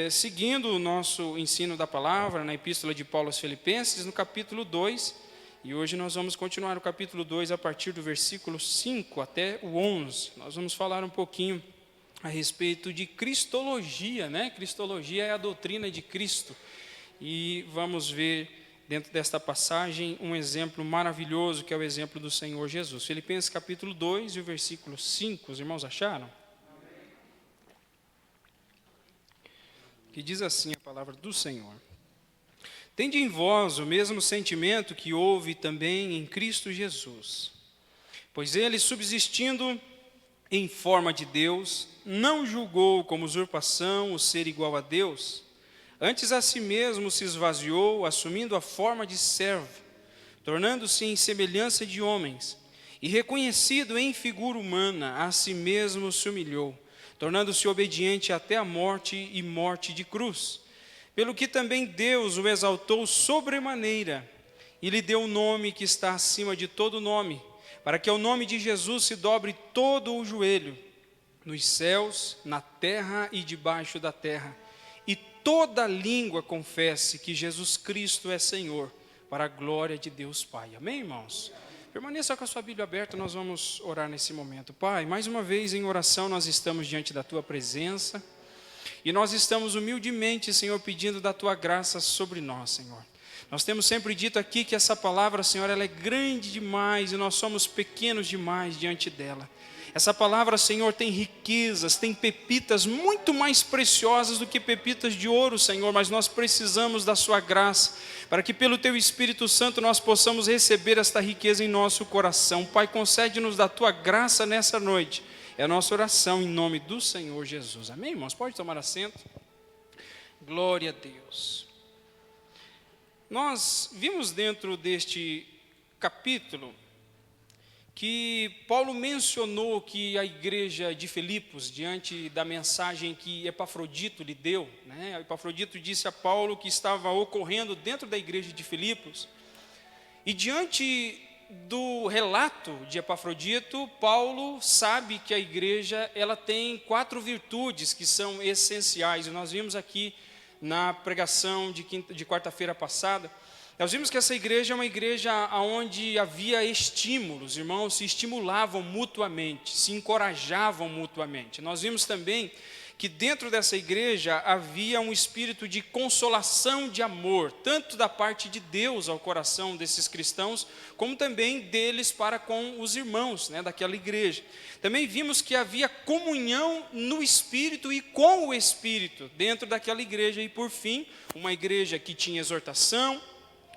Seguindo o nosso ensino da palavra na Epístola de Paulo aos Filipenses, no capítulo 2, e hoje nós vamos continuar o capítulo 2 a partir do versículo 5 até o 11. Nós vamos falar um pouquinho a respeito de cristologia, né? Cristologia é a doutrina de Cristo, e vamos ver dentro desta passagem um exemplo maravilhoso, que é o exemplo do Senhor Jesus. Filipenses capítulo 2 e o versículo 5, os irmãos acharam? Que diz assim a palavra do Senhor: tende em vós o mesmo sentimento que houve também em Cristo Jesus, pois ele, subsistindo em forma de Deus, não julgou como usurpação o ser igual a Deus, antes a si mesmo se esvaziou, assumindo a forma de servo, tornando-se em semelhança de homens, e reconhecido em figura humana, a si mesmo se humilhou, tornando-se obediente até a morte e morte de cruz. Pelo que também Deus o exaltou sobremaneira, e lhe deu o nome que está acima de todo nome, para que ao nome de Jesus se dobre todo o joelho, nos céus, na terra e debaixo da terra, e toda língua confesse que Jesus Cristo é Senhor, para a glória de Deus Pai. Amém, irmãos? Permaneça com a sua Bíblia aberta, nós vamos orar nesse momento. Pai, mais uma vez em oração nós estamos diante da Tua presença, e nós estamos humildemente, Senhor, pedindo da Tua graça sobre nós, Senhor. Nós temos sempre dito aqui que essa palavra, Senhor, ela é grande demais, e nós somos pequenos demais diante dela. Essa palavra, Senhor, tem riquezas, tem pepitas muito mais preciosas do que pepitas de ouro, Senhor, mas nós precisamos da sua graça, para que pelo teu Espírito Santo nós possamos receber esta riqueza em nosso coração. Pai, concede-nos da tua graça nessa noite. É a nossa oração em nome do Senhor Jesus. Amém, irmãos? Pode tomar assento. Glória a Deus. Nós vimos dentro deste capítulo que Paulo mencionou que a igreja de Filipos, diante da mensagem que Epafrodito lhe deu, né? Epafrodito disse a Paulo que estava ocorrendo dentro da igreja de Filipos, e diante do relato de Epafrodito, Paulo sabe que a igreja ela tem 4 virtudes que são essenciais, e nós vimos aqui na pregação de quarta-feira passada. Nós vimos que essa igreja é uma igreja onde havia estímulos, irmãos se estimulavam mutuamente, se encorajavam mutuamente. Nós vimos também que dentro dessa igreja havia um espírito de consolação, de amor, tanto da parte de Deus ao coração desses cristãos, como também deles para com os irmãos, né, daquela igreja. Também vimos que havia comunhão no Espírito e com o Espírito dentro daquela igreja. E por fim, uma igreja que tinha exortação,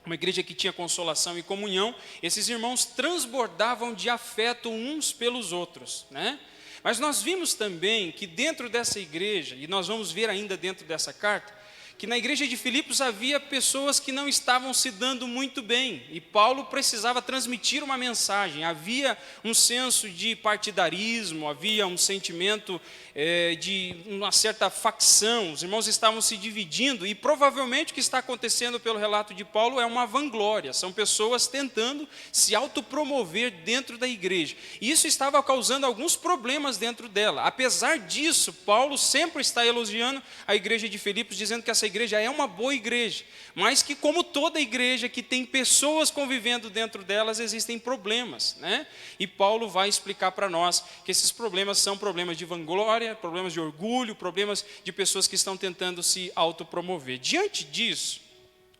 uma igreja que tinha consolação e comunhão. Esses irmãos transbordavam de afeto uns pelos outros, né? Mas nós vimos também que dentro dessa igreja, e nós vamos ver ainda dentro dessa carta, que na igreja de Filipos havia pessoas que não estavam se dando muito bem, e Paulo precisava transmitir uma mensagem. Havia um senso de partidarismo, havia um sentimento de uma certa facção, os irmãos estavam se dividindo, e provavelmente o que está acontecendo pelo relato de Paulo é uma vanglória, são pessoas tentando se autopromover dentro da igreja, e isso estava causando alguns problemas dentro dela. Apesar disso, Paulo sempre está elogiando a igreja de Filipos, dizendo que essa igreja é uma boa igreja, mas que como toda igreja que tem pessoas convivendo dentro delas, existem problemas, né? E Paulo vai explicar para nós que esses problemas são problemas de vanglória, problemas de orgulho, problemas de pessoas que estão tentando se autopromover. Diante disso,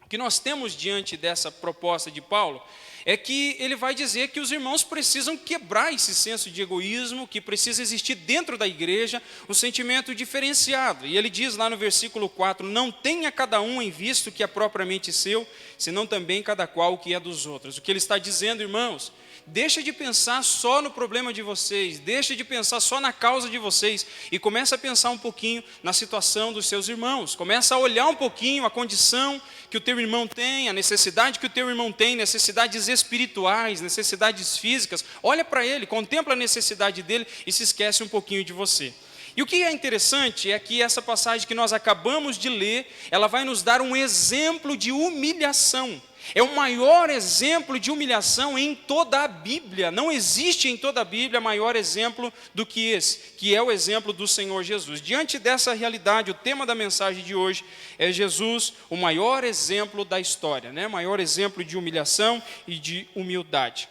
o que nós temos diante dessa proposta de Paulo é que ele vai dizer que os irmãos precisam quebrar esse senso de egoísmo, que precisa existir dentro da igreja um sentimento diferenciado. E ele diz lá no versículo 4, não tenha cada um em vista o que é propriamente seu, senão também cada qual o que é dos outros. O que ele está dizendo, irmãos, deixa de pensar só no problema de vocês, deixa de pensar só na causa de vocês, e começa a pensar um pouquinho na situação dos seus irmãos, começa a olhar um pouquinho a condição que o teu irmão tem, a necessidade que o teu irmão tem, necessidades espirituais, necessidades físicas. Olha para ele, contempla a necessidade dele e se esquece um pouquinho de você. E o que é interessante é que essa passagem que nós acabamos de ler, ela vai nos dar um exemplo de humilhação. É o maior exemplo de humilhação em toda a Bíblia. Não existe em toda a Bíblia maior exemplo do que esse, que é o exemplo do Senhor Jesus. Diante dessa realidade, o tema da mensagem de hoje é Jesus, o maior exemplo da história, né? Maior exemplo de humilhação e de humildade.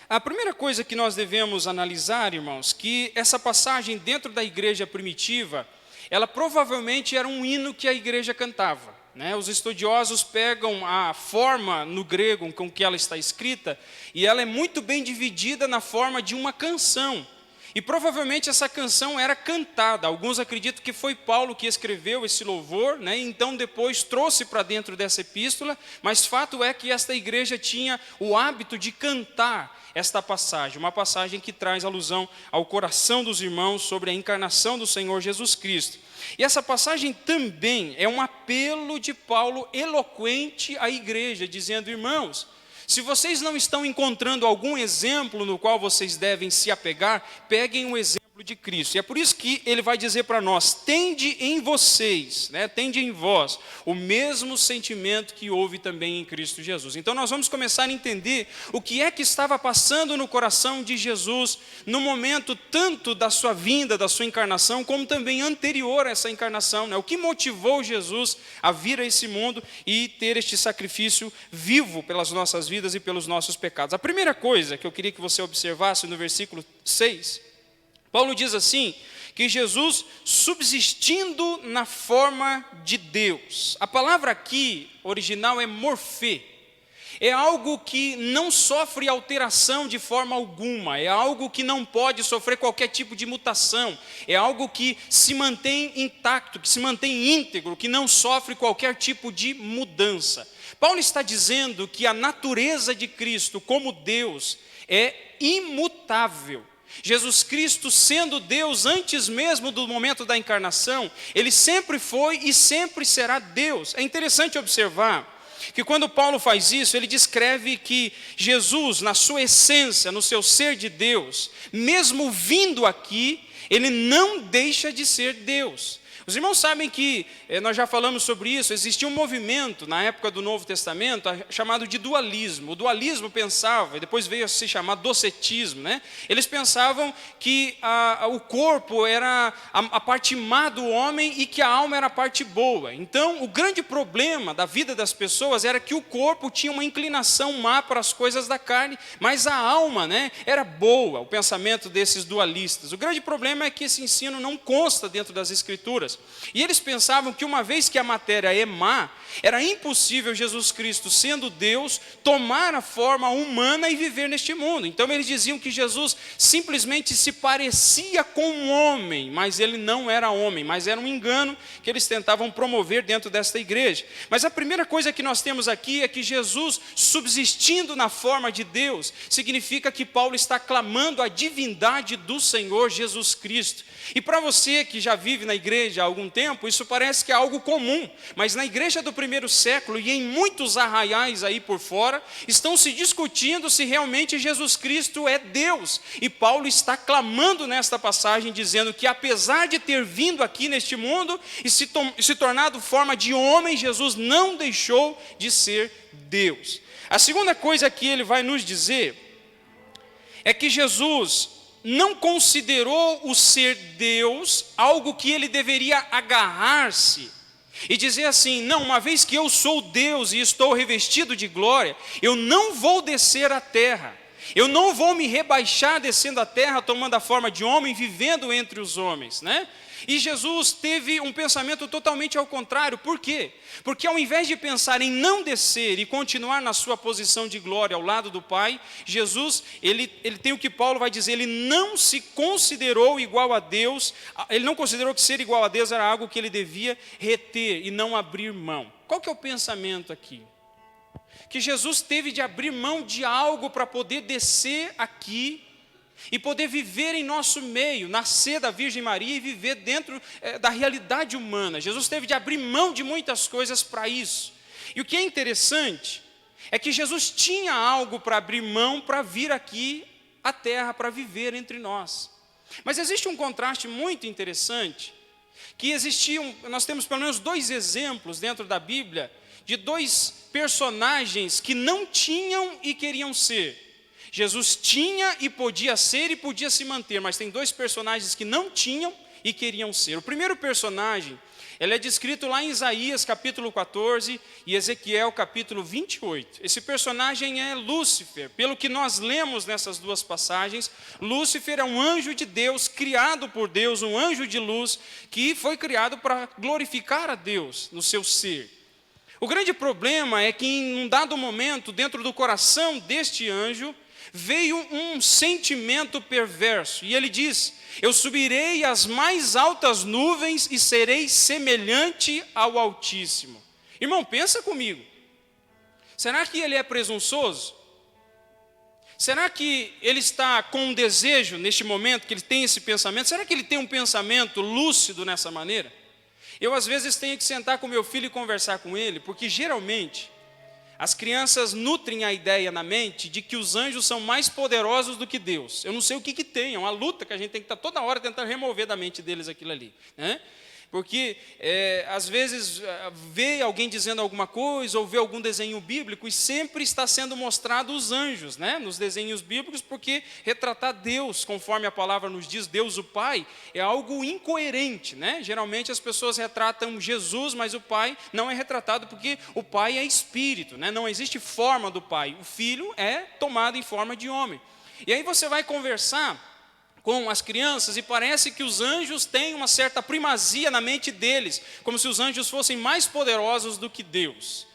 A primeira coisa que nós devemos analisar, irmãos, que essa passagem dentro da igreja primitiva, ela provavelmente era um hino que a igreja cantava. Os estudiosos pegam a forma no grego com que ela está escrita e ela é muito bem dividida na forma de uma canção. E provavelmente essa canção era cantada. Alguns acreditam que foi Paulo que escreveu esse louvor, então depois trouxe para dentro dessa epístola, mas fato é que esta igreja tinha o hábito de cantar esta passagem, uma passagem que traz alusão ao coração dos irmãos sobre a encarnação do Senhor Jesus Cristo. E essa passagem também é um apelo de Paulo eloquente à igreja, dizendo: irmãos, se vocês não estão encontrando algum exemplo no qual vocês devem se apegar, peguem o exemplo de Cristo. E é por isso que ele vai dizer para nós: tende em vocês, tende em vós, o mesmo sentimento que houve também em Cristo Jesus. Então nós vamos começar a entender o que é que estava passando no coração de Jesus no momento tanto da sua vinda, da sua encarnação, como também anterior a essa encarnação, o que motivou Jesus a vir a esse mundo e ter este sacrifício vivo pelas nossas vidas e pelos nossos pecados. A primeira coisa que eu queria que você observasse no versículo 6, Paulo diz assim, que Jesus subsistindo na forma de Deus. A palavra aqui, original, é morfê. É algo que não sofre alteração de forma alguma, é algo que não pode sofrer qualquer tipo de mutação, é algo que se mantém intacto, que se mantém íntegro, que não sofre qualquer tipo de mudança. Paulo está dizendo que a natureza de Cristo como Deus é imutável. Jesus Cristo, sendo Deus antes mesmo do momento da encarnação, ele sempre foi e sempre será Deus. É interessante observar que quando Paulo faz isso, ele descreve que Jesus, na sua essência, no seu ser de Deus, mesmo vindo aqui, ele não deixa de ser Deus. Os irmãos sabem que, nós já falamos sobre isso, existia um movimento na época do Novo Testamento chamado de dualismo. O dualismo pensava, e depois veio a se chamar docetismo, Eles pensavam que o corpo era a parte má do homem e que a alma era a parte boa. Então, o grande problema da vida das pessoas era que o corpo tinha uma inclinação má para as coisas da carne, mas a alma, era boa, o pensamento desses dualistas. O grande problema é que esse ensino não consta dentro das Escrituras. E eles pensavam que uma vez que a matéria é má, era impossível Jesus Cristo, sendo Deus, tomar a forma humana e viver neste mundo. Então eles diziam que Jesus simplesmente se parecia com um homem, mas ele não era homem, mas era um engano que eles tentavam promover dentro desta igreja. Mas a primeira coisa que nós temos aqui é que Jesus, subsistindo na forma de Deus, significa que Paulo está clamando a divindade do Senhor Jesus Cristo. E para você que já vive na igreja há algum tempo, isso parece que é algo comum, mas na igreja do primeiro século e em muitos arraiais aí por fora, estão se discutindo se realmente Jesus Cristo é Deus. E Paulo está clamando nesta passagem, dizendo que apesar de ter vindo aqui neste mundo e se tornado forma de homem, Jesus não deixou de ser Deus. A segunda coisa que ele vai nos dizer é que Jesus não considerou o ser Deus algo que ele deveria agarrar-se e dizer assim: não, uma vez que eu sou Deus e estou revestido de glória, eu não vou descer à terra, eu não vou me rebaixar descendo à terra, tomando a forma de homem, vivendo entre os homens, E Jesus teve um pensamento totalmente ao contrário. Por quê? Porque ao invés de pensar em não descer e continuar na sua posição de glória ao lado do Pai, Jesus, ele tem o que Paulo vai dizer, ele não se considerou igual a Deus, ele não considerou que ser igual a Deus era algo que ele devia reter e não abrir mão. Qual que é o pensamento aqui? Que Jesus teve de abrir mão de algo para poder descer aqui e poder viver em nosso meio, nascer da Virgem Maria e viver dentro da realidade humana. Jesus teve de abrir mão de muitas coisas para isso. E o que é interessante é que Jesus tinha algo para abrir mão para vir aqui à terra, para viver entre nós. Mas existe um contraste muito interessante, que existiam, nós temos pelo menos 2 exemplos dentro da Bíblia, de 2 personagens que não tinham e queriam ser. Jesus tinha e podia ser e podia se manter, mas tem 2 personagens que não tinham e queriam ser. O primeiro personagem, ele é descrito lá em Isaías capítulo 14 e Ezequiel capítulo 28. Esse personagem é Lúcifer. Pelo que nós lemos nessas 2 passagens, Lúcifer é um anjo de Deus, criado por Deus, um anjo de luz, que foi criado para glorificar a Deus no seu ser. O grande problema é que em um dado momento, dentro do coração deste anjo, veio um sentimento perverso. E ele diz: eu subirei às mais altas nuvens e serei semelhante ao Altíssimo. Irmão, pensa comigo. Será que ele é presunçoso? Será que ele está com um desejo neste momento, que ele tem esse pensamento? Será que ele tem um pensamento lúcido nessa maneira? Eu às vezes tenho que sentar com meu filho e conversar com ele, porque geralmente as crianças nutrem a ideia na mente de que os anjos são mais poderosos do que Deus. Eu não sei o que tem, é uma luta que a gente tem que estar toda hora tentando remover da mente deles aquilo ali, né? Porque às vezes vê alguém dizendo alguma coisa ou vê algum desenho bíblico e sempre está sendo mostrado os anjos, né, nos desenhos bíblicos, porque retratar Deus, conforme a palavra nos diz, Deus o Pai, é algo incoerente, né? Geralmente as pessoas retratam Jesus, mas o Pai não é retratado porque o Pai é espírito, né? Não existe forma do Pai. O Filho é tomado em forma de homem. E aí você vai conversar com as crianças e parece que os anjos têm uma certa primazia na mente deles, como se os anjos fossem mais poderosos do que Deus.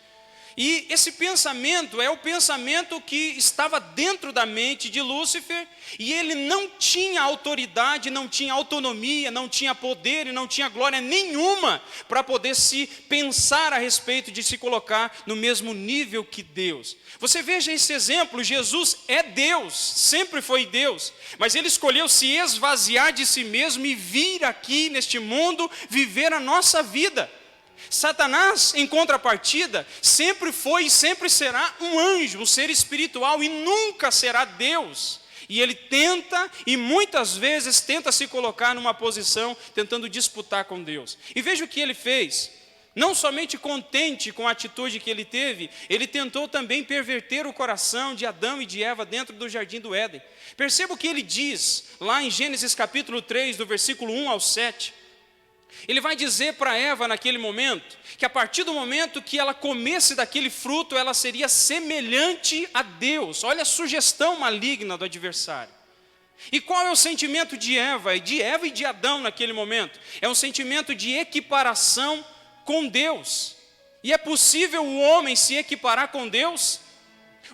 E esse pensamento é o pensamento que estava dentro da mente de Lúcifer, e ele não tinha autoridade, não tinha autonomia, não tinha poder e não tinha glória nenhuma para poder se pensar a respeito de se colocar no mesmo nível que Deus. Você veja esse exemplo, Jesus é Deus, sempre foi Deus, mas ele escolheu se esvaziar de si mesmo e vir aqui neste mundo viver a nossa vida. Satanás, em contrapartida, sempre foi e sempre será um anjo, um ser espiritual, e nunca será Deus. E ele tenta, e muitas vezes tenta se colocar numa posição, tentando disputar com Deus. E veja o que ele fez. Não somente contente com a atitude que ele teve, ele tentou também perverter o coração de Adão e de Eva dentro do jardim do Éden. Perceba o que ele diz, lá em Gênesis capítulo 3, do versículo 1 ao 7. Ele vai dizer para Eva naquele momento, que a partir do momento que ela comesse daquele fruto, ela seria semelhante a Deus. Olha a sugestão maligna do adversário. E qual é o sentimento de Eva e de Adão naquele momento? É um sentimento de equiparação com Deus. E é possível o homem se equiparar com Deus?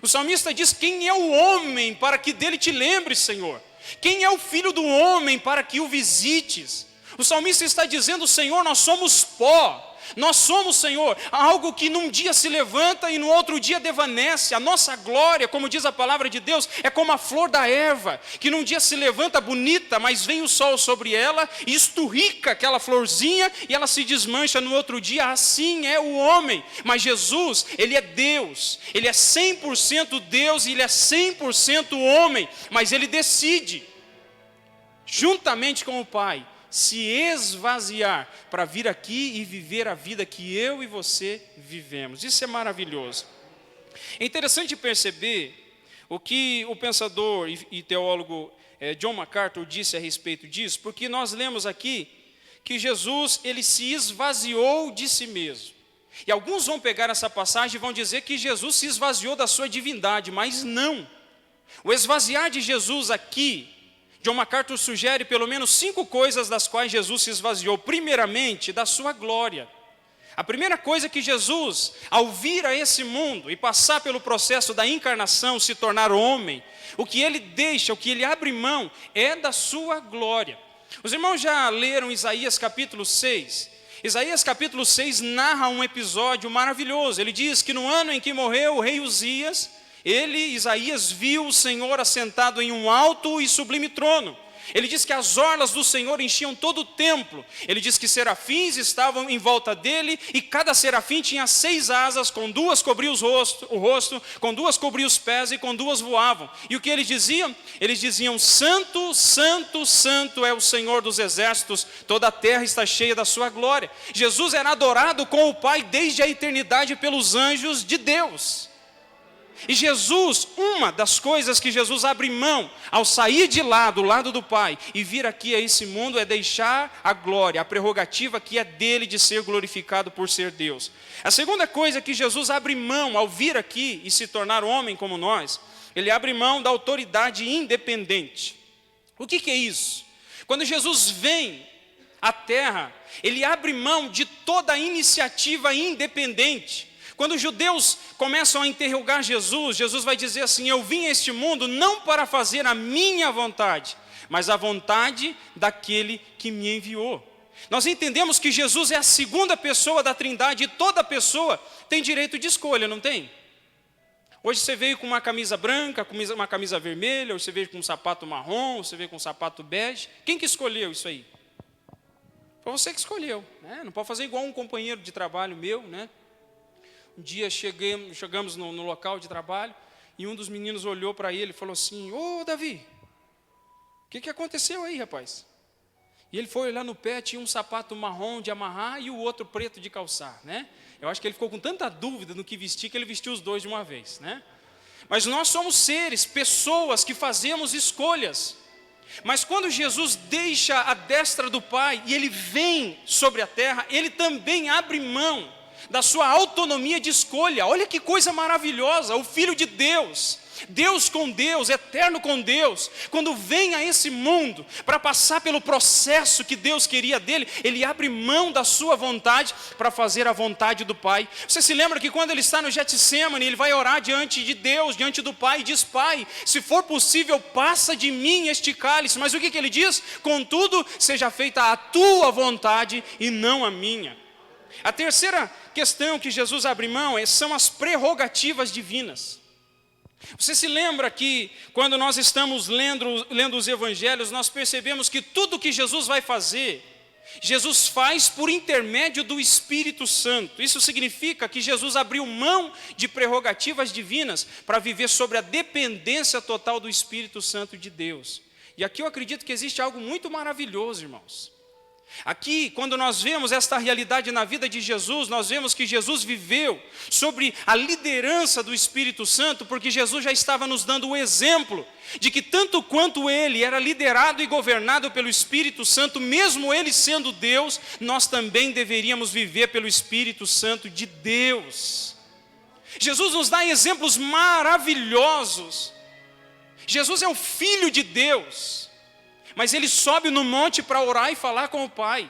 O salmista diz: quem é o homem para que dele te lembres, Senhor? Quem é o filho do homem para que o visites? O salmista está dizendo: Senhor, nós somos pó. Nós somos, Senhor, algo que num dia se levanta e no outro dia devanece. A nossa glória, como diz a palavra de Deus, é como a flor da erva, que num dia se levanta bonita, mas vem o sol sobre ela e esturrica aquela florzinha e ela se desmancha no outro dia. Assim é o homem. Mas Jesus, ele é Deus, ele é 100% Deus e ele é 100% homem, mas ele decide, juntamente com o Pai, se esvaziar para vir aqui e viver a vida que eu e você vivemos. Isso é maravilhoso. É interessante perceber o que o pensador e teólogo John MacArthur disse a respeito disso, porque nós lemos aqui que Jesus, ele se esvaziou de si mesmo. E alguns vão pegar essa passagem e vão dizer que Jesus se esvaziou da sua divindade, mas não. O esvaziar de Jesus aqui, John MacArthur sugere pelo menos 5 coisas das quais Jesus se esvaziou. Primeiramente, da sua glória. A primeira coisa que Jesus, ao vir a esse mundo e passar pelo processo da encarnação, se tornar homem, o que ele deixa, o que ele abre mão, é da sua glória. Os irmãos já leram Isaías capítulo 6. Isaías capítulo 6 narra um episódio maravilhoso. Ele diz que no ano em que morreu o rei Uzias, Isaías, viu o Senhor assentado em um alto e sublime trono, Ele diz que as orlas do Senhor enchiam todo o templo. Ele diz que serafins estavam em volta dele, e cada serafim tinha 6 asas, com 2 cobria o rosto, com 2 cobria os pés, e com 2 voavam. E o que eles diziam? Eles diziam: Santo, Santo, Santo é o Senhor dos exércitos, toda a terra está cheia da sua glória. Jesus era adorado com o Pai desde a eternidade pelos anjos de Deus. E Jesus, uma das coisas que Jesus abre mão ao sair de lá, do lado do Pai, e vir aqui a esse mundo, é deixar a glória, a prerrogativa que é dele de ser glorificado por ser Deus. A segunda coisa que Jesus abre mão ao vir aqui e se tornar homem como nós, ele abre mão da autoridade independente. O que é isso? Quando Jesus vem à terra, ele abre mão de toda a iniciativa independente. Quando os judeus começam a interrogar Jesus, Jesus vai dizer assim: eu vim a este mundo não para fazer a minha vontade, mas a vontade daquele que me enviou. Nós entendemos que Jesus é a segunda pessoa da Trindade, e toda pessoa tem direito de escolha, não tem? Hoje você veio com uma camisa branca, com uma camisa vermelha, ou você veio com um sapato marrom, ou você veio com um sapato bege. Quem que escolheu isso aí? Foi você que escolheu, né? Não pode fazer igual um companheiro de trabalho meu, né? Um dia chegamos no local de trabalho, e um dos meninos olhou para ele e falou assim: ô Davi, o que aconteceu aí, rapaz? E ele foi olhar no pé, tinha um sapato marrom de amarrar e o outro preto de calçar, né? Eu acho que ele ficou com tanta dúvida no que vestir, que ele vestiu os dois de uma vez, né? Mas nós somos seres, pessoas que fazemos escolhas. Mas quando Jesus deixa a destra do Pai e ele vem sobre a terra, ele também abre mão da sua autonomia de escolha. Olha que coisa maravilhosa, o Filho de Deus, Deus com Deus, eterno com Deus, quando vem a esse mundo para passar pelo processo que Deus queria dele, ele abre mão da sua vontade para fazer a vontade do Pai. Você se lembra que quando ele está no Getsemane, ele vai orar diante de Deus, diante do Pai, e diz: Pai, se for possível, passa de mim este cálice. Mas o que ele diz? Contudo, seja feita a tua vontade e não a minha. A terceira questão que Jesus abre mão são as prerrogativas divinas. Você se lembra que quando nós estamos lendo os evangelhos, nós percebemos que tudo que Jesus vai fazer, Jesus faz por intermédio do Espírito Santo. Isso significa que Jesus abriu mão de prerrogativas divinas para viver sobre a dependência total do Espírito Santo de Deus. E aqui eu acredito que existe algo muito maravilhoso, irmãos. Aqui, quando nós vemos esta realidade na vida de Jesus, nós vemos que Jesus viveu sobre a liderança do Espírito Santo, porque Jesus já estava nos dando o exemplo de que tanto quanto ele era liderado e governado pelo Espírito Santo, mesmo ele sendo Deus, nós também deveríamos viver pelo Espírito Santo de Deus. Jesus nos dá exemplos maravilhosos. Jesus é o Filho de Deus, mas ele sobe no monte para orar e falar com o Pai.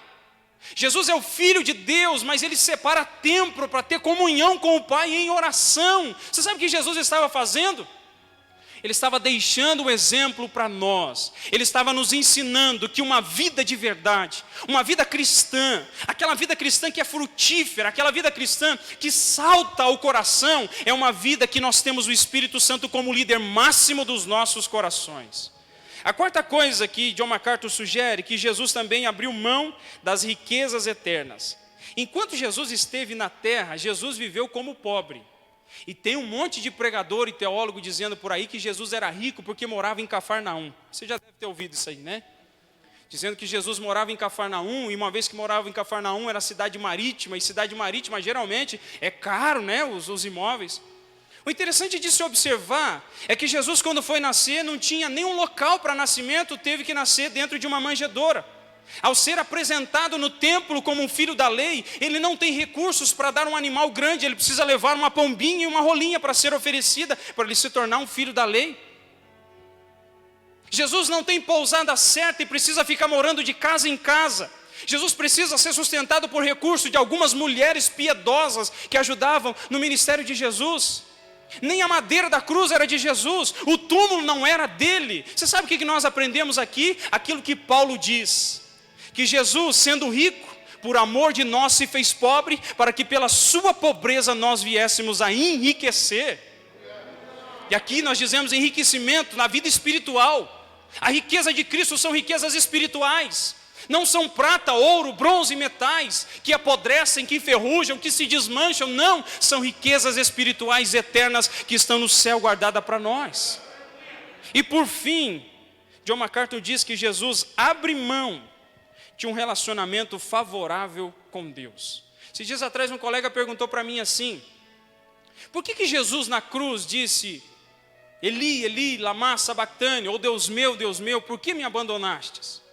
Jesus é o Filho de Deus, mas ele separa tempo para ter comunhão com o Pai em oração. Você sabe o que Jesus estava fazendo? Ele estava deixando o exemplo para nós. Ele estava nos ensinando que uma vida de verdade, uma vida cristã, aquela vida cristã que é frutífera, aquela vida cristã que salta ao coração, é uma vida que nós temos o Espírito Santo como líder máximo dos nossos corações. A quarta coisa que John MacArthur sugere, que Jesus também abriu mão das riquezas eternas. Enquanto Jesus esteve na terra, Jesus viveu como pobre. E tem um monte de pregador e teólogo dizendo por aí que Jesus era rico porque morava em Cafarnaum. Você já deve ter ouvido isso aí, né? Dizendo que Jesus morava em Cafarnaum, e uma vez que morava em Cafarnaum era cidade marítima, e cidade marítima geralmente é caro, né, os imóveis. O interessante de se observar é que Jesus, quando foi nascer, não tinha nenhum local para nascimento, teve que nascer dentro de uma manjedoura. Ao ser apresentado no templo como um filho da lei, ele não tem recursos para dar um animal grande, ele precisa levar uma pombinha e uma rolinha para ser oferecida, para ele se tornar um filho da lei. Jesus não tem pousada certa e precisa ficar morando de casa em casa. Jesus precisa ser sustentado por recurso de algumas mulheres piedosas que ajudavam no ministério de Jesus. Nem a madeira da cruz era de Jesus, o túmulo não era dele. Você sabe o que nós aprendemos aqui? Aquilo que Paulo diz, que Jesus, sendo rico, por amor de nós se fez pobre, para que pela sua pobreza nós viéssemos a enriquecer. E aqui nós dizemos enriquecimento na vida espiritual. A riqueza de Cristo são riquezas espirituais. Não são prata, ouro, bronze e metais que apodrecem, que enferrujam, que se desmancham. Não, são riquezas espirituais eternas que estão no céu guardadas para nós. E por fim, John MacArthur diz que Jesus abre mão de um relacionamento favorável com Deus. Esses dias atrás um colega perguntou para mim assim: por que Jesus na cruz disse: Eli, Eli, lama sabactani, ou Deus meu, por que me abandonastes?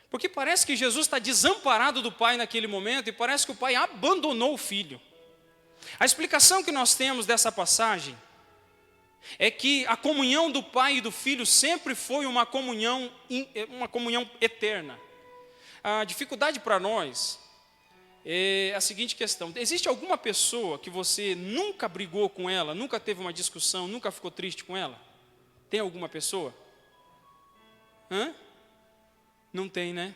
Porque parece que Jesus está desamparado do Pai naquele momento, e parece que o Pai abandonou o Filho. A explicação que nós temos dessa passagem é que a comunhão do Pai e do Filho sempre foi uma comunhão eterna. A dificuldade para nós é a seguinte questão: existe alguma pessoa que você nunca brigou com ela, nunca teve uma discussão, nunca ficou triste com ela? Tem alguma pessoa? Não tem, né?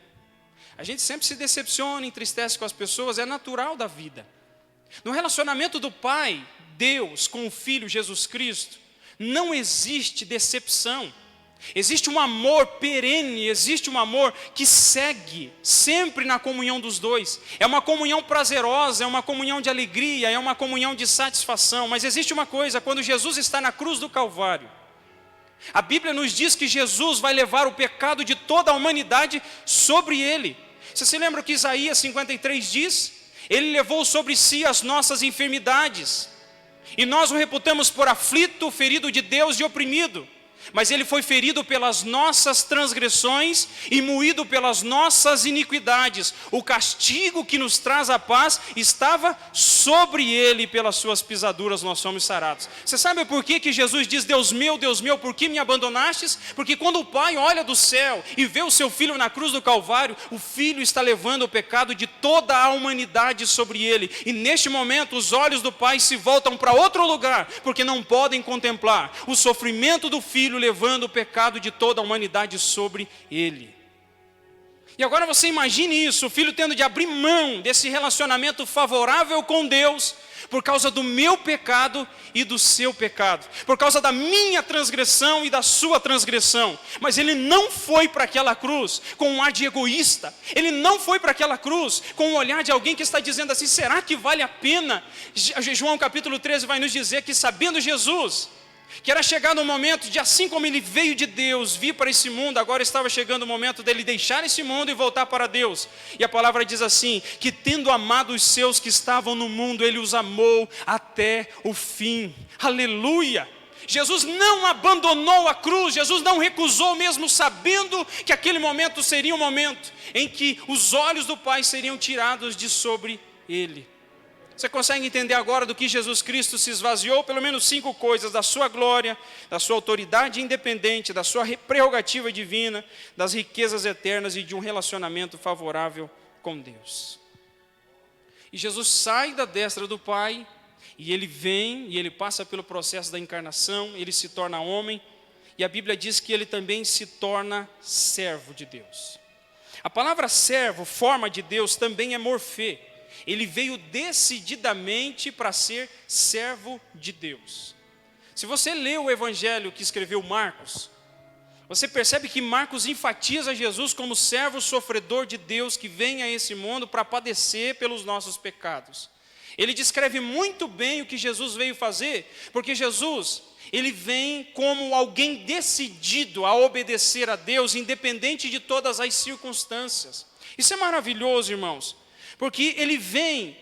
A gente sempre se decepciona, entristece com as pessoas, é natural da vida. No relacionamento do Pai, Deus, com o Filho Jesus Cristo, não existe decepção. Existe um amor perene, existe um amor que segue sempre na comunhão dos dois. É uma comunhão prazerosa, é uma comunhão de alegria, é uma comunhão de satisfação. Mas existe uma coisa: quando Jesus está na cruz do Calvário, a Bíblia nos diz que Jesus vai levar o pecado de toda a humanidade sobre ele. Você se lembra o que Isaías 53 diz? Ele levou sobre si as nossas enfermidades, e nós o reputamos por aflito, ferido de Deus e oprimido. Mas ele foi ferido pelas nossas transgressões e moído pelas nossas iniquidades. O castigo que nos traz a paz estava sobre ele, pelas suas pisaduras nós somos sarados. Você sabe por que Jesus diz: Deus meu, por que me abandonastes? Porque quando o Pai olha do céu e vê o seu Filho na cruz do Calvário, o Filho está levando o pecado de toda a humanidade sobre ele. E neste momento os olhos do Pai se voltam para outro lugar, porque não podem contemplar o sofrimento do Filho levando o pecado de toda a humanidade sobre ele. E agora você imagine isso: o Filho tendo de abrir mão desse relacionamento favorável com Deus, por causa do meu pecado e do seu pecado, por causa da minha transgressão e da sua transgressão. Mas ele não foi para aquela cruz com um ar de egoísta. Ele não foi para aquela cruz com um olhar de alguém que está dizendo assim: será que vale a pena? João capítulo 13 vai nos dizer que, sabendo Jesus que era chegado o momento de, assim como ele veio de Deus, vir para esse mundo, agora estava chegando o momento dele deixar esse mundo e voltar para Deus. E a palavra diz assim: que tendo amado os seus que estavam no mundo, ele os amou até o fim. Aleluia! Jesus não abandonou a cruz, Jesus não recusou, mesmo sabendo que aquele momento seria um momento em que os olhos do Pai seriam tirados de sobre ele. Você consegue entender agora do que Jesus Cristo se esvaziou? Pelo menos 5 coisas: da sua glória, da sua autoridade independente, da sua prerrogativa divina, das riquezas eternas e de um relacionamento favorável com Deus. E Jesus sai da destra do Pai, e ele vem, e ele passa pelo processo da encarnação, ele se torna homem, e a Bíblia diz que ele também se torna servo de Deus. A palavra servo, forma de Deus, também é morfê. Ele veio decididamente para ser servo de Deus. Se você lê o evangelho que escreveu Marcos, você percebe que Marcos enfatiza Jesus como servo sofredor de Deus, que vem a esse mundo para padecer pelos nossos pecados. Ele descreve muito bem o que Jesus veio fazer, porque Jesus, ele vem como alguém decidido a obedecer a Deus, independente de todas as circunstâncias. Isso é maravilhoso, irmãos. Porque ele vem,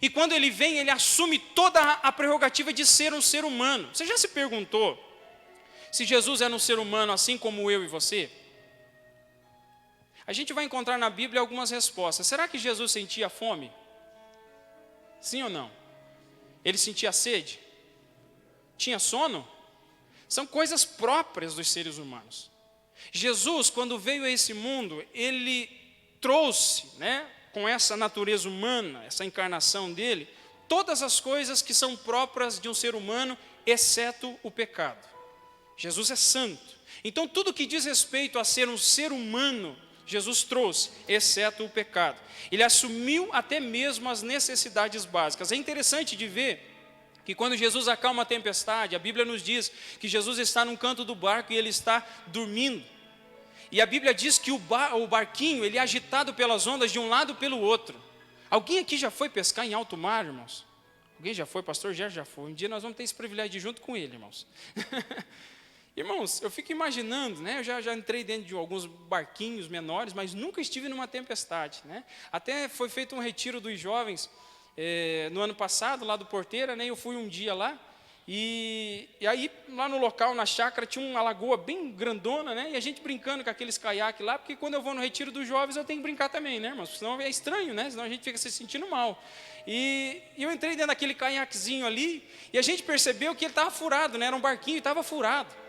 e quando ele vem, ele assume toda a prerrogativa de ser um ser humano. Você já se perguntou se Jesus era um ser humano assim como eu e você? A gente vai encontrar na Bíblia algumas respostas. Será que Jesus sentia fome? Sim ou não? Ele sentia sede? Tinha sono? São coisas próprias dos seres humanos. Jesus, quando veio a esse mundo, ele trouxe, com essa natureza humana, essa encarnação dele, todas as coisas que são próprias de um ser humano, exceto o pecado. Jesus é santo. Então tudo que diz respeito a ser um ser humano, Jesus trouxe, exceto o pecado. Ele assumiu até mesmo as necessidades básicas. É interessante de ver que quando Jesus acalma a tempestade, a Bíblia nos diz que Jesus está num canto do barco e ele está dormindo. E a Bíblia diz que o barquinho, ele é agitado pelas ondas de um lado pelo outro. Alguém aqui já foi pescar em alto mar, irmãos? Alguém já foi? Pastor Gerson já foi. Um dia nós vamos ter esse privilégio de ir junto com ele, irmãos. Irmãos, eu fico imaginando, né? Eu já entrei dentro de alguns barquinhos menores, mas nunca estive numa tempestade, né? Até foi feito um retiro dos jovens no ano passado, lá do Porteira, né? Eu fui um dia lá, e aí lá no local, na chácara, tinha uma lagoa bem grandona, né? E a gente brincando com aqueles caiaques lá, porque quando eu vou no retiro dos jovens, eu tenho que brincar também, né, irmãos? Senão é estranho, né? Senão a gente fica se sentindo mal. E eu entrei dentro daquele caiaquezinho ali, e a gente percebeu que ele estava furado, né? Era um barquinho e estava furado.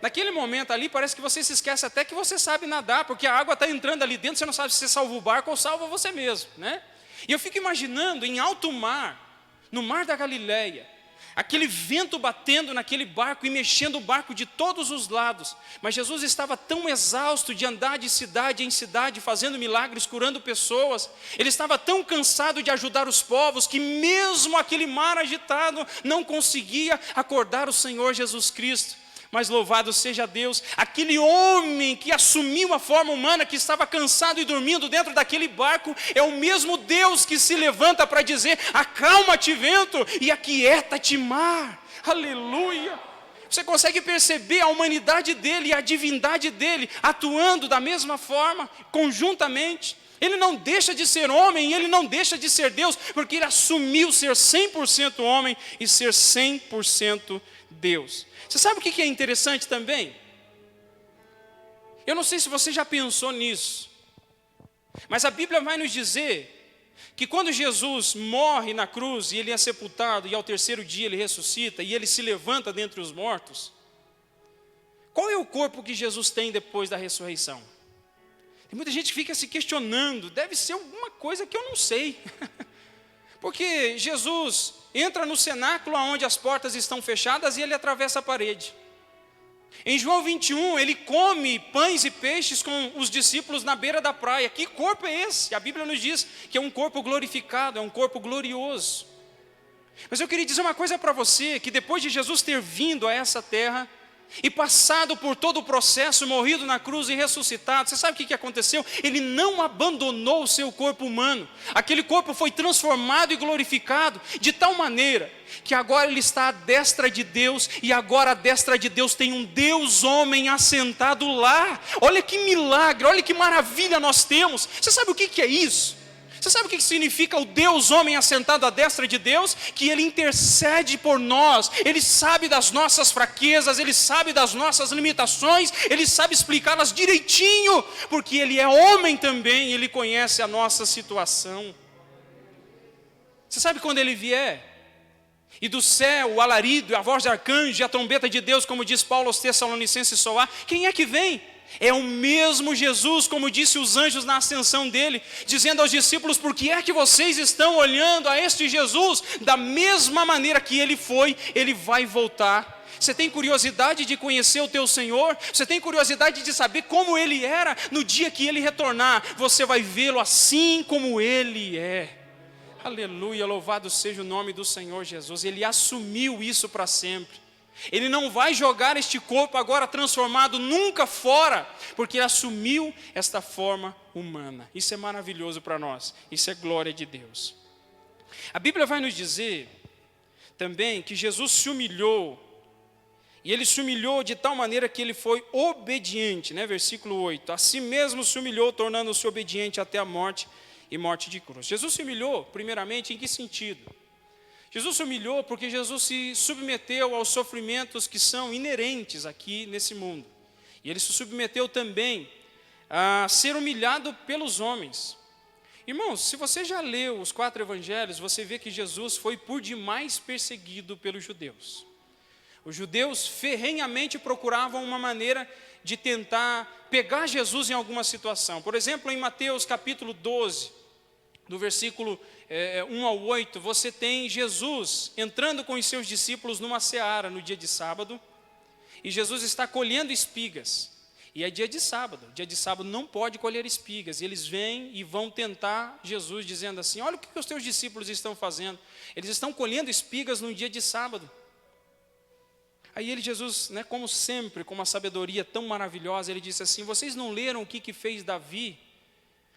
Naquele momento ali, parece que você se esquece até que você sabe nadar, porque a água está entrando ali dentro, você não sabe se você salva o barco ou salva você mesmo, né? E eu fico imaginando em alto mar, no mar da Galileia, aquele vento batendo naquele barco e mexendo o barco de todos os lados. Mas Jesus estava tão exausto de andar de cidade em cidade, fazendo milagres, curando pessoas. Ele estava tão cansado de ajudar os povos, que mesmo aquele mar agitado não conseguia acordar o Senhor Jesus Cristo. Mas louvado seja Deus, aquele homem que assumiu a forma humana, que estava cansado e dormindo dentro daquele barco, é o mesmo Deus que se levanta para dizer: acalma-te vento e aquieta-te mar. Aleluia! Você consegue perceber a humanidade dele e a divindade dele atuando da mesma forma, conjuntamente. Ele não deixa de ser homem e ele não deixa de ser Deus, porque ele assumiu ser 100% homem e ser 100% Deus. Você sabe o que é interessante também? Eu não sei se você já pensou nisso, mas a Bíblia vai nos dizer que quando Jesus morre na cruz e ele é sepultado, e ao terceiro dia ele ressuscita e ele se levanta dentre os mortos, qual é o corpo que Jesus tem depois da ressurreição? Tem muita gente que fica se questionando, deve ser alguma coisa que eu não sei. Porque Jesus entra no cenáculo onde as portas estão fechadas e ele atravessa a parede. Em João 21, ele come pães e peixes com os discípulos na beira da praia. Que corpo é esse? A Bíblia nos diz que é um corpo glorificado, é um corpo glorioso. Mas eu queria dizer uma coisa para você, que depois de Jesus ter vindo a essa terra e passado por todo o processo, morrido na cruz e ressuscitado, você sabe o que aconteceu? Ele não abandonou o seu corpo humano. Aquele corpo foi transformado e glorificado de tal maneira que agora ele está à destra de Deus, e agora à destra de Deus tem um Deus homem assentado lá. Olha que milagre, olha que maravilha nós temos. Você sabe o que é isso? Você sabe o que significa o Deus homem assentado à destra de Deus? Que Ele intercede por nós, Ele sabe das nossas fraquezas, Ele sabe das nossas limitações, Ele sabe explicá-las direitinho, porque Ele é homem também, Ele conhece a nossa situação. Você sabe quando Ele vier? E do céu, o alarido, a voz de arcanjo e a trombeta de Deus, como diz Paulo aos Tessalonicenses, soar, quem é que vem? É o mesmo Jesus, como disse os anjos na ascensão dele, dizendo aos discípulos: por que é que vocês estão olhando a este Jesus? Da mesma maneira que ele foi, ele vai voltar. Você tem curiosidade de conhecer o teu Senhor? Você tem curiosidade de saber como ele era? No dia que ele retornar, você vai vê-lo assim como ele é. Aleluia, louvado seja o nome do Senhor Jesus. Ele assumiu isso para sempre. Ele não vai jogar este corpo agora transformado nunca fora, porque ele assumiu esta forma humana. Isso é maravilhoso para nós, isso é glória de Deus. A Bíblia vai nos dizer também que Jesus se humilhou, e ele se humilhou de tal maneira que ele foi obediente, né? Versículo 8, a si mesmo se humilhou, tornando-se obediente até a morte e morte de cruz. Jesus se humilhou, primeiramente, em que sentido? Jesus se humilhou porque Jesus se submeteu aos sofrimentos que são inerentes aqui nesse mundo. E ele se submeteu também a ser humilhado pelos homens. Irmãos, se você já leu os 4 evangelhos, você vê que Jesus foi por demais perseguido pelos judeus. Os judeus ferrenhamente procuravam uma maneira de tentar pegar Jesus em alguma situação. Por exemplo, em Mateus capítulo 12, do versículo 1 ao 8, você tem Jesus entrando com os seus discípulos numa seara no dia de sábado, e Jesus está colhendo espigas. E é dia de sábado. Dia de sábado não pode colher espigas. E eles vêm e vão tentar Jesus, dizendo assim: olha o que os teus discípulos estão fazendo. Eles estão colhendo espigas num dia de sábado. Aí Jesus, como sempre, com uma sabedoria tão maravilhosa, ele disse assim: vocês não leram o que fez Davi,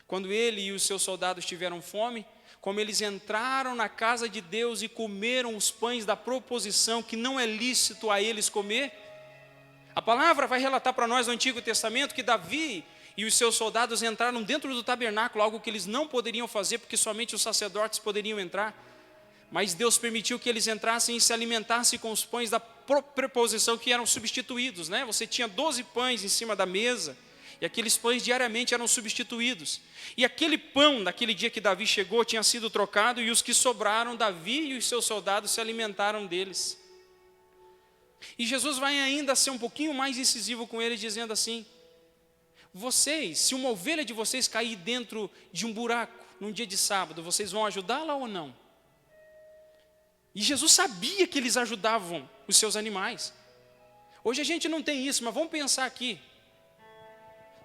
quando ele e os seus soldados tiveram fome? Como eles entraram na casa de Deus e comeram os pães da proposição, que não é lícito a eles comer? A palavra vai relatar para nós no Antigo Testamento que Davi e os seus soldados entraram dentro do tabernáculo, algo que eles não poderiam fazer, porque somente os sacerdotes poderiam entrar. Mas Deus permitiu que eles entrassem e se alimentassem com os pães da preposição, que eram substituídos, Você tinha 12 pães em cima da mesa, e aqueles pães diariamente eram substituídos. E aquele pão, naquele dia que Davi chegou, tinha sido trocado, e os que sobraram, Davi e os seus soldados se alimentaram deles. E Jesus vai ainda ser um pouquinho mais incisivo com eles, dizendo assim: vocês, se uma ovelha de vocês cair dentro de um buraco, num dia de sábado, vocês vão ajudá-la ou não? E Jesus sabia que eles ajudavam os seus animais. Hoje a gente não tem isso, mas vamos pensar aqui.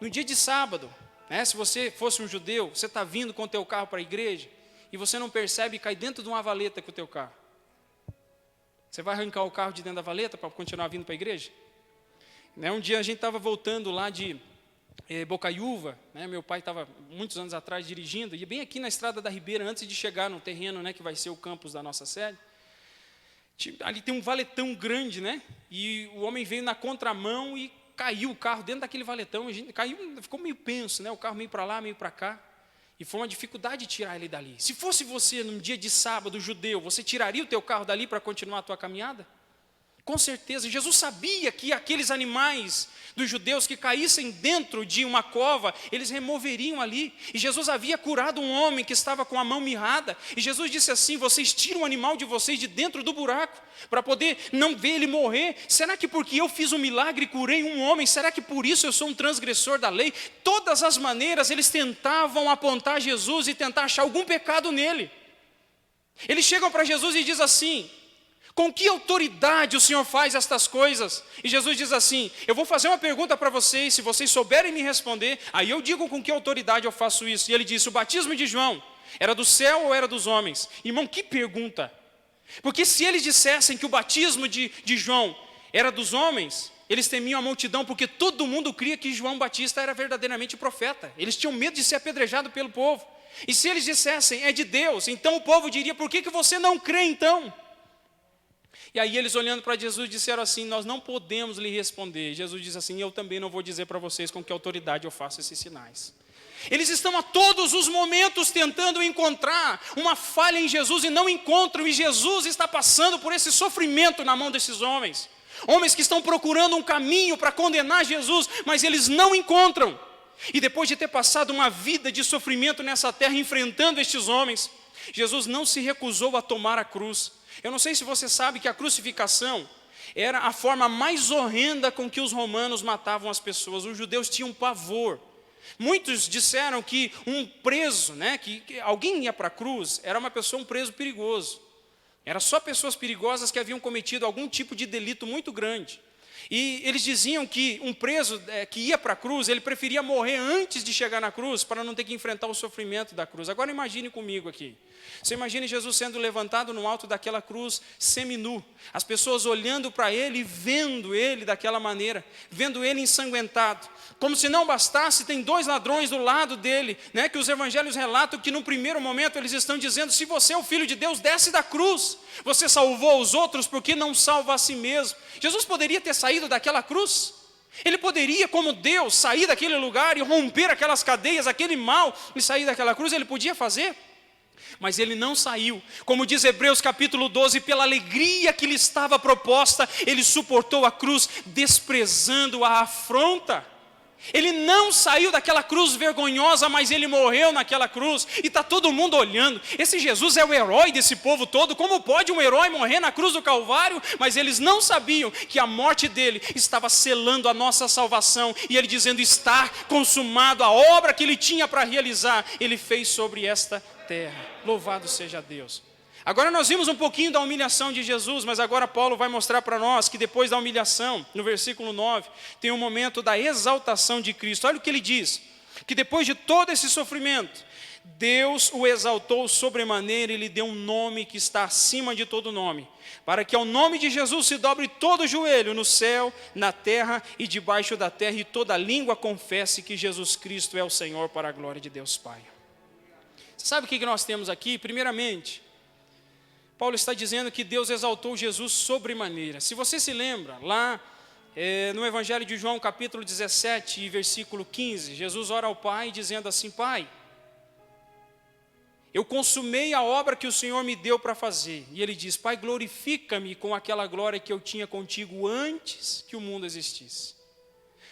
No dia de sábado, se você fosse um judeu, você está vindo com o teu carro para a igreja, e você não percebe e cai dentro de uma valeta com o teu carro. Você vai arrancar o carro de dentro da valeta para continuar vindo para a igreja? Um dia a gente estava voltando lá de Bocaiúva, meu pai estava muitos anos atrás dirigindo, e bem aqui na estrada da Ribeira, antes de chegar no terreno que vai ser o campus da nossa sede, ali tem um valetão grande, e o homem veio na contramão e caiu o carro dentro daquele valetão. A gente caiu, ficou meio penso, o carro meio para lá, meio para cá, e foi uma dificuldade tirar ele dali. Se fosse você num dia de sábado judeu, você tiraria o teu carro dali para continuar a tua caminhada? Com certeza. Jesus sabia que aqueles animais dos judeus que caíssem dentro de uma cova, eles removeriam ali. E Jesus havia curado um homem que estava com a mão mirrada. E Jesus disse assim: vocês tiram o animal de vocês de dentro do buraco, para poder não ver ele morrer. Será que porque eu fiz um milagre e curei um homem, será que por isso eu sou um transgressor da lei? Todas as maneiras eles tentavam apontar Jesus e tentar achar algum pecado nele. Eles chegam para Jesus e dizem assim: com que autoridade o Senhor faz estas coisas? E Jesus diz assim: eu vou fazer uma pergunta para vocês, se vocês souberem me responder, aí eu digo com que autoridade eu faço isso. E ele disse: o batismo de João era do céu ou era dos homens? Irmão, que pergunta! Porque se eles dissessem que o batismo de João era dos homens, eles temiam a multidão, porque todo mundo cria que João Batista era verdadeiramente profeta. Eles tinham medo de ser apedrejado pelo povo. E se eles dissessem é de Deus, então o povo diria: por que você não crê então? E aí eles, olhando para Jesus, disseram assim: nós não podemos lhe responder. Jesus diz assim: eu também não vou dizer para vocês com que autoridade eu faço esses sinais. Eles estão a todos os momentos tentando encontrar uma falha em Jesus e não encontram, e Jesus está passando por esse sofrimento na mão desses homens. Homens que estão procurando um caminho para condenar Jesus, mas eles não encontram. E depois de ter passado uma vida de sofrimento nessa terra, enfrentando estes homens, Jesus não se recusou a tomar a cruz. Eu não sei se você sabe que a crucificação era a forma mais horrenda com que os romanos matavam as pessoas. Os judeus tinham pavor. Muitos disseram que um preso, que alguém ia para a cruz, era uma pessoa, um preso perigoso. Era só pessoas perigosas que haviam cometido algum tipo de delito muito grande. E eles diziam que um preso que ia para a cruz, ele preferia morrer antes de chegar na cruz, para não ter que enfrentar o sofrimento da cruz. Agora imagine comigo aqui. Você imagine Jesus sendo levantado no alto daquela cruz, seminu. As pessoas olhando para ele e vendo ele daquela maneira, vendo ele ensanguentado. Como se não bastasse, tem 2 ladrões do lado dele, que os evangelhos relatam que no primeiro momento eles estão dizendo: se você é o Filho de Deus, desce da cruz. Você salvou os outros, por que não salva a si mesmo? Jesus poderia ter saído daquela cruz. Ele poderia, como Deus, sair daquele lugar e romper aquelas cadeias, aquele mal, e sair daquela cruz. Ele podia fazer. Mas ele não saiu. Como diz Hebreus capítulo 12, pela alegria que lhe estava proposta, ele suportou a cruz, desprezando a afronta. Ele não saiu daquela cruz vergonhosa, mas ele morreu naquela cruz, e está todo mundo olhando. Esse Jesus é o herói desse povo todo. Como pode um herói morrer na cruz do Calvário? Mas eles não sabiam que a morte dele estava selando a nossa salvação, e ele dizendo: está consumado. A obra que ele tinha para realizar, ele fez sobre esta terra. Louvado seja Deus. Agora nós vimos um pouquinho da humilhação de Jesus, mas agora Paulo vai mostrar para nós que depois da humilhação, no versículo 9, tem um momento da exaltação de Cristo. Olha o que ele diz, que depois de todo esse sofrimento, Deus o exaltou sobremaneira e lhe deu um nome que está acima de todo nome, para que ao nome de Jesus se dobre todo o joelho no céu, na terra e debaixo da terra, e toda língua confesse que Jesus Cristo é o Senhor, para a glória de Deus Pai. Você sabe o que nós temos aqui? Primeiramente, Paulo está dizendo que Deus exaltou Jesus sobremaneira. Se você se lembra, lá no Evangelho de João, capítulo 17, e versículo 15, Jesus ora ao Pai dizendo assim: Pai, eu consumei a obra que o Senhor me deu para fazer. E ele diz: Pai, glorifica-me com aquela glória que eu tinha contigo antes que o mundo existisse.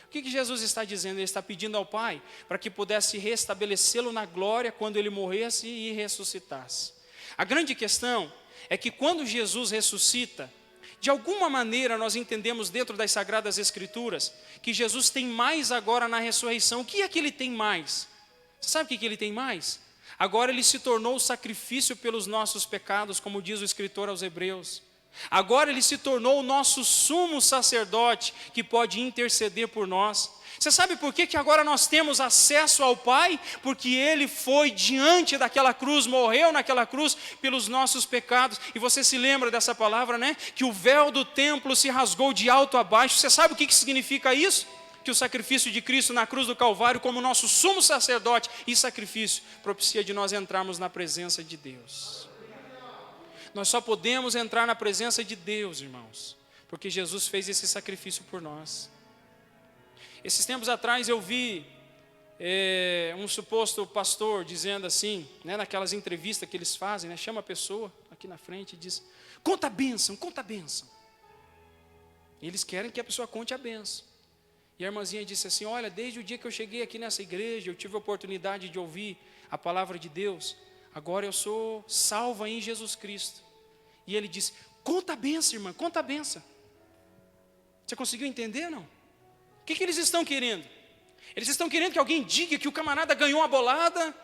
O que Jesus está dizendo? Ele está pedindo ao Pai para que pudesse restabelecê-lo na glória quando ele morresse e ressuscitasse. A grande questão é que quando Jesus ressuscita, de alguma maneira nós entendemos dentro das Sagradas Escrituras que Jesus tem mais agora na ressurreição. O que é que ele tem mais? Você sabe o que ele tem mais? Agora ele se tornou o sacrifício pelos nossos pecados, como diz o escritor aos Hebreus. Agora ele se tornou o nosso sumo sacerdote, que pode interceder por nós. Você sabe por que agora nós temos acesso ao Pai? Porque ele foi diante daquela cruz, morreu naquela cruz pelos nossos pecados. E você se lembra dessa palavra, né? Que o véu do templo se rasgou de alto a baixo. Você sabe o que significa isso? Que o sacrifício de Cristo na cruz do Calvário, como nosso sumo sacerdote e sacrifício, propicia de nós entrarmos na presença de Deus. Nós só podemos entrar na presença de Deus, irmãos, porque Jesus fez esse sacrifício por nós. Esses tempos atrás eu vi um suposto pastor dizendo assim, né, naquelas entrevistas que eles fazem, né, chama a pessoa aqui na frente e diz: conta a bênção, conta a bênção. E eles querem que a pessoa conte a bênção. E a irmãzinha disse assim: olha, desde o dia que eu cheguei aqui nessa igreja, eu tive a oportunidade de ouvir a palavra de Deus, agora eu sou salva em Jesus Cristo. E ele disse: conta a bênção, irmã, conta a bênção. Você conseguiu entender, não? O que eles estão querendo? Eles estão querendo que alguém diga que o camarada ganhou uma bolada.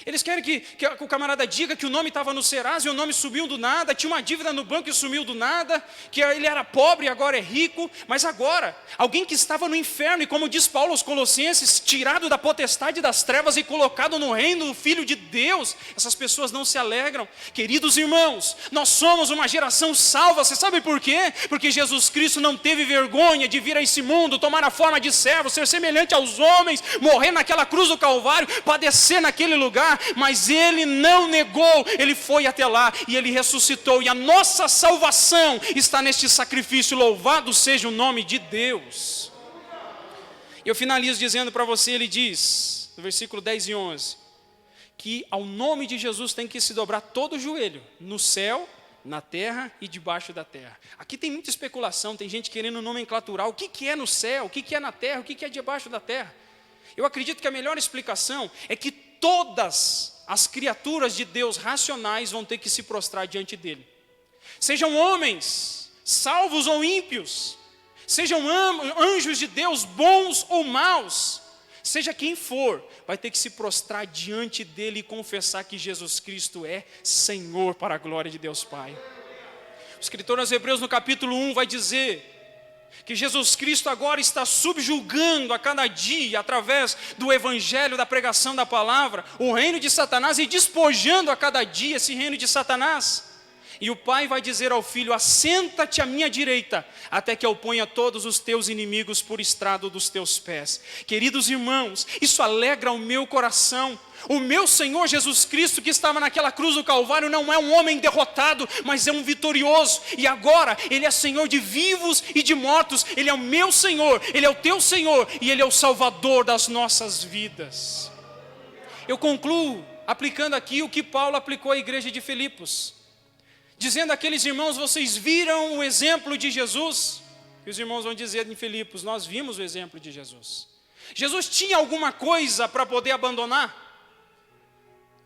Eles querem que o camarada diga que o nome estava no Serasa e o nome sumiu do nada, tinha uma dívida no banco e sumiu do nada, que ele era pobre e agora é rico. Mas agora, alguém que estava no inferno, e como diz Paulo aos Colossenses, tirado da potestade das trevas e colocado no reino do Filho de Deus, essas pessoas não se alegram. Queridos irmãos, nós somos uma geração salva. Você sabe por quê? Porque Jesus Cristo não teve vergonha de vir a esse mundo, tomar a forma de servo, ser semelhante aos homens, morrer naquela cruz do Calvário, padecer naquele lugar. Mas ele não negou, ele foi até lá e ele ressuscitou, e a nossa salvação está neste sacrifício. Louvado seja o nome de Deus. Eu finalizo dizendo para você, ele diz, no versículo 10 e 11, que ao nome de Jesus tem que se dobrar todo o joelho, no céu, na terra e debaixo da terra. Aqui tem muita especulação, tem gente querendo nomenclaturar o que é no céu, o que é na terra, o que é debaixo da terra. Eu acredito que a melhor explicação é que todas as criaturas de Deus racionais vão ter que se prostrar diante dele. Sejam homens, salvos ou ímpios, sejam anjos de Deus, bons ou maus, seja quem for, vai ter que se prostrar diante dele e confessar que Jesus Cristo é Senhor, para a glória de Deus Pai. O escritor aos Hebreus no capítulo 1 vai dizer que Jesus Cristo agora está subjugando a cada dia, através do evangelho, da pregação da palavra, o reino de Satanás, e despojando a cada dia esse reino de Satanás. E o Pai vai dizer ao Filho: assenta-te à minha direita, até que eu ponha todos os teus inimigos por estrado dos teus pés. Queridos irmãos, isso alegra o meu coração. O meu Senhor Jesus Cristo, que estava naquela cruz do Calvário, não é um homem derrotado, mas é um vitorioso. E agora Ele é Senhor de vivos e de mortos. Ele é o meu Senhor, Ele é o teu Senhor, e Ele é o Salvador das nossas vidas. Eu concluo aplicando aqui o que Paulo aplicou à igreja de Filipos, dizendo àqueles irmãos: vocês viram o exemplo de Jesus? E os irmãos vão dizer em Filipos: nós vimos o exemplo de Jesus. Jesus tinha alguma coisa para poder abandonar?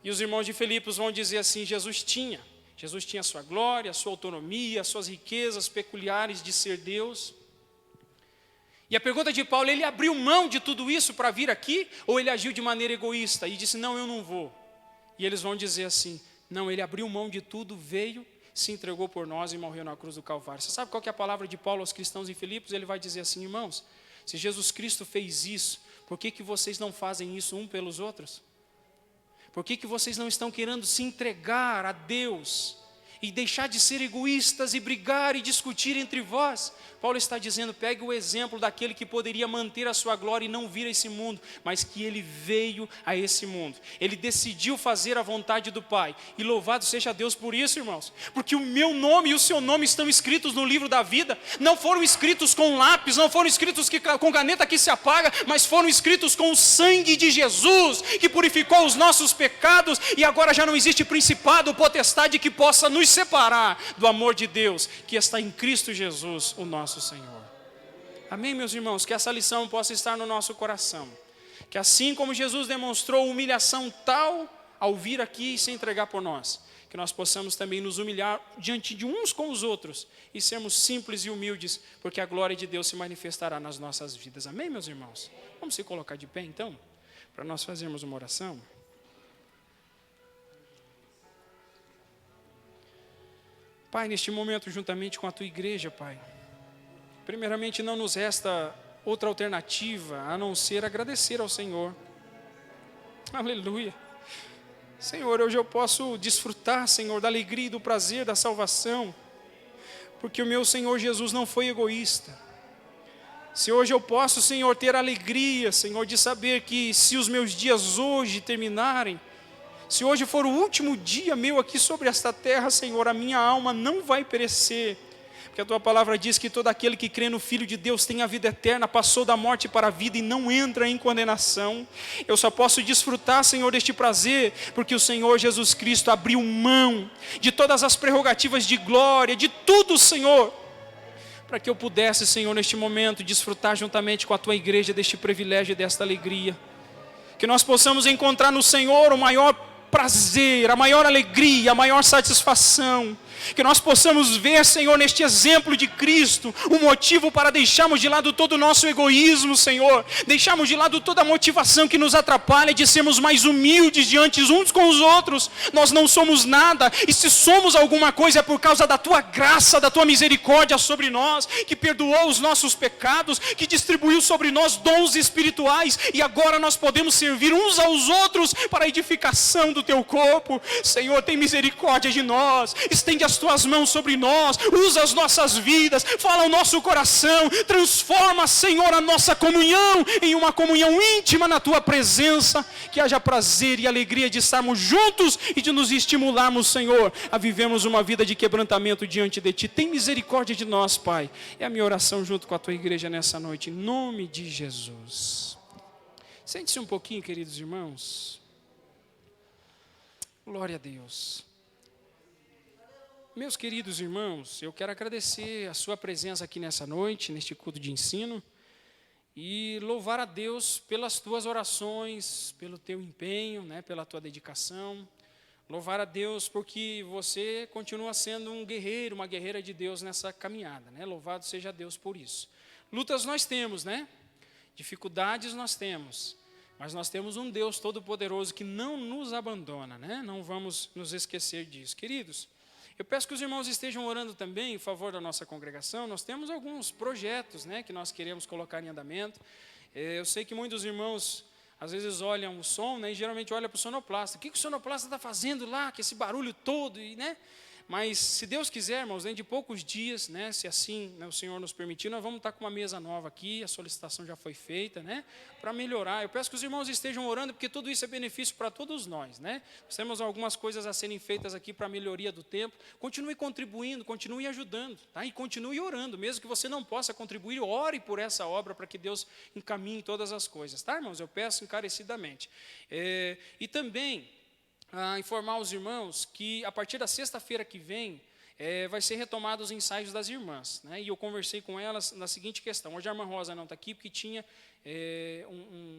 E os irmãos de Filipos vão dizer assim: Jesus tinha a sua glória, a sua autonomia, as suas riquezas peculiares de ser Deus. E a pergunta de Paulo: ele abriu mão de tudo isso para vir aqui? Ou ele agiu de maneira egoísta e disse: não, eu não vou? E eles vão dizer assim: Não, ele abriu mão de tudo, veio, se entregou por nós e morreu na cruz do Calvário. Você sabe qual que é a palavra de Paulo aos cristãos em Filipos? Ele vai dizer assim: irmãos, se Jesus Cristo fez isso, por que vocês não fazem isso um pelos outros? Por que vocês não estão querendo se entregar a Deus e deixar de ser egoístas e brigar e discutir entre vós? Paulo está dizendo: pegue o exemplo daquele que poderia manter a sua glória e não vir a esse mundo, mas que ele veio a esse mundo. Ele decidiu fazer a vontade do Pai. E louvado seja Deus por isso, irmãos. Porque o meu nome e o seu nome estão escritos no livro da vida. Não foram escritos com lápis, não foram escritos com caneta que se apaga, mas foram escritos com o sangue de Jesus, que purificou os nossos pecados. E agora já não existe principado ou potestade que possa nos separar do amor de Deus, que está em Cristo Jesus, o nosso Senhor. Amém, meus irmãos? Que essa lição possa estar no nosso coração. Que assim como Jesus demonstrou humilhação tal ao vir aqui e se entregar por nós, que nós possamos também nos humilhar diante de uns com os outros e sermos simples e humildes, porque a glória de Deus se manifestará nas nossas vidas. Amém, meus irmãos? Vamos se colocar de pé então, para nós fazermos uma oração. Pai, neste momento, juntamente com a Tua igreja, Pai, primeiramente não nos resta outra alternativa a não ser agradecer ao Senhor. Aleluia. Senhor, hoje eu posso desfrutar, Senhor, da alegria e do prazer da salvação, porque o meu Senhor Jesus não foi egoísta. Se hoje eu posso, Senhor, ter alegria, Senhor, de saber que se os meus dias hoje terminarem, se hoje for o último dia meu aqui sobre esta terra, Senhor, a minha alma não vai perecer, porque a Tua palavra diz que todo aquele que crê no Filho de Deus tem a vida eterna, passou da morte para a vida e não entra em condenação. Eu só posso desfrutar, Senhor, deste prazer, porque o Senhor Jesus Cristo abriu mão de todas as prerrogativas de glória, de tudo, Senhor, para que eu pudesse, Senhor, neste momento, desfrutar juntamente com a Tua igreja deste privilégio e desta alegria. Que nós possamos encontrar no Senhor o maior prazer, a maior alegria, a maior satisfação. Que nós possamos ver, Senhor, neste exemplo de Cristo, um motivo para deixarmos de lado todo o nosso egoísmo, Senhor. Deixarmos de lado toda a motivação que nos atrapalha de sermos mais humildes diante uns com os outros. Nós não somos nada, e se somos alguma coisa é por causa da Tua graça, da Tua misericórdia sobre nós, que perdoou os nossos pecados, que distribuiu sobre nós dons espirituais, e agora nós podemos servir uns aos outros para a edificação do Teu corpo. Senhor, tem misericórdia de nós, estende as Tuas mãos sobre nós, usa as nossas vidas, fala ao nosso coração, transforma, Senhor, a nossa comunhão em uma comunhão íntima na Tua presença, que haja prazer e alegria de estarmos juntos e de nos estimularmos, Senhor, a vivermos uma vida de quebrantamento diante de Ti. Tem misericórdia de nós, Pai. É a minha oração junto com a Tua igreja nessa noite, em nome de Jesus. Sente-se um pouquinho, queridos irmãos. Glória a Deus. Meus queridos irmãos, eu quero agradecer a sua presença aqui nessa noite, neste culto de ensino, e louvar a Deus pelas tuas orações, pelo teu empenho, pela tua dedicação. Louvar a Deus porque você continua sendo um guerreiro, uma guerreira de Deus nessa caminhada. Louvado seja Deus por isso. Lutas nós temos, dificuldades nós temos, mas nós temos um Deus todo-poderoso que não nos abandona, Não vamos nos esquecer disso. Queridos, eu peço que os irmãos estejam orando também em favor da nossa congregação. Nós temos alguns projetos, que nós queremos colocar em andamento. Eu sei que muitos irmãos, às vezes, olham o som, e geralmente olham para o sonoplasta. O que o sonoplasta está fazendo lá, com esse barulho todo, Mas, se Deus quiser, irmãos, dentro de poucos dias, se assim o Senhor nos permitir, nós vamos estar com uma mesa nova aqui, a solicitação já foi feita, para melhorar. Eu peço que os irmãos estejam orando, porque tudo isso é benefício para todos nós, Nós temos algumas coisas a serem feitas aqui para a melhoria do templo. Continue contribuindo, continue ajudando, E continue orando, mesmo que você não possa contribuir, ore por essa obra, para que Deus encaminhe todas as coisas, irmãos? Eu peço encarecidamente. E também informar os irmãos que a partir da sexta-feira que vem vai ser retomados os ensaios das irmãs, E eu conversei com elas na seguinte questão. Hoje a irmã Rosa não está aqui porque tinha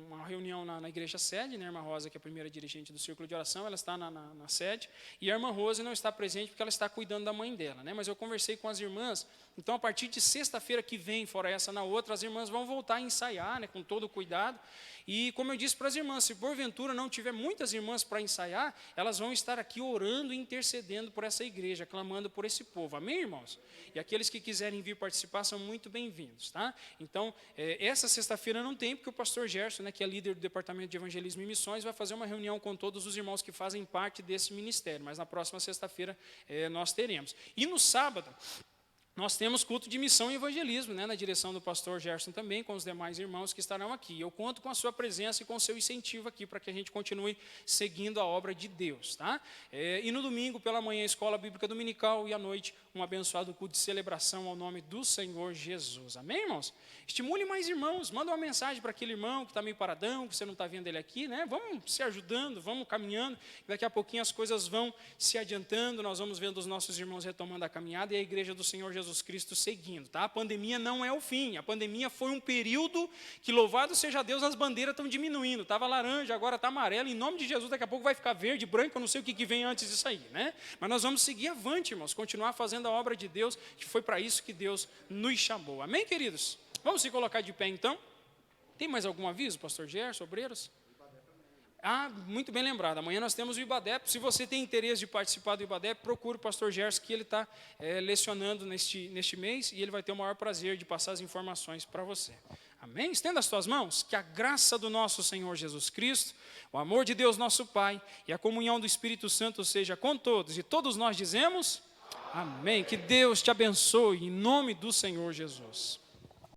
uma reunião na igreja sede, né? A irmã Rosa, que é a primeira dirigente do Círculo de Oração, ela está na sede, e a irmã Rose não está presente porque ela está cuidando da mãe dela, né? Mas eu conversei com as irmãs, então a partir de sexta-feira que vem, fora essa na outra, as irmãs vão voltar a ensaiar, né? Com todo o cuidado, e como eu disse para as irmãs, se porventura não tiver muitas irmãs para ensaiar, elas vão estar aqui orando e intercedendo por essa igreja, clamando por esse povo, amém, irmãos? E aqueles que quiserem vir participar são muito bem-vindos, tá? Então, essa sexta-feira não tem, porque o pastor Gerson, né, que é líder do Departamento de Evangelismo e Missões, vai fazer uma reunião com todos os irmãos que fazem parte desse ministério, mas na próxima sexta-feira nós teremos. E no sábado, nós temos culto de missão e evangelismo, né, na direção do pastor Gerson também, com os demais irmãos que estarão aqui. Eu conto com a sua presença e com o seu incentivo aqui, para que a gente continue seguindo a obra de Deus. Tá? E no domingo, pela manhã, escola bíblica dominical, e à noite, um abençoado culto de celebração ao nome do Senhor Jesus. Amém, irmãos? Estimule mais irmãos, manda uma mensagem para aquele irmão que está meio paradão, que você não está vendo ele aqui, né? Vamos se ajudando, vamos caminhando, daqui a pouquinho as coisas vão se adiantando, nós vamos vendo os nossos irmãos retomando a caminhada e a igreja do Senhor Jesus Cristo seguindo, tá? A pandemia não é o fim, a pandemia foi um período que, louvado seja Deus, as bandeiras estão diminuindo, estava laranja, agora está amarelo, em nome de Jesus, daqui a pouco vai ficar verde, branco, eu não sei o que vem antes disso aí, né? Mas nós vamos seguir avante, irmãos, continuar fazendo a obra de Deus, que foi para isso que Deus nos chamou, amém, queridos? Vamos se colocar de pé, então? Tem mais algum aviso, pastor Gerson, obreiros? Muito bem lembrado, amanhã nós temos o IBADEP. Se você tem interesse de participar do IBADEP, procure o pastor Gerson, que ele está lecionando neste mês, e ele vai ter o maior prazer de passar as informações para você. Amém? Estenda as tuas mãos, que a graça do nosso Senhor Jesus Cristo, o amor de Deus nosso Pai, e a comunhão do Espírito Santo seja com todos, e todos nós dizemos, amém. Que Deus te abençoe, em nome do Senhor Jesus.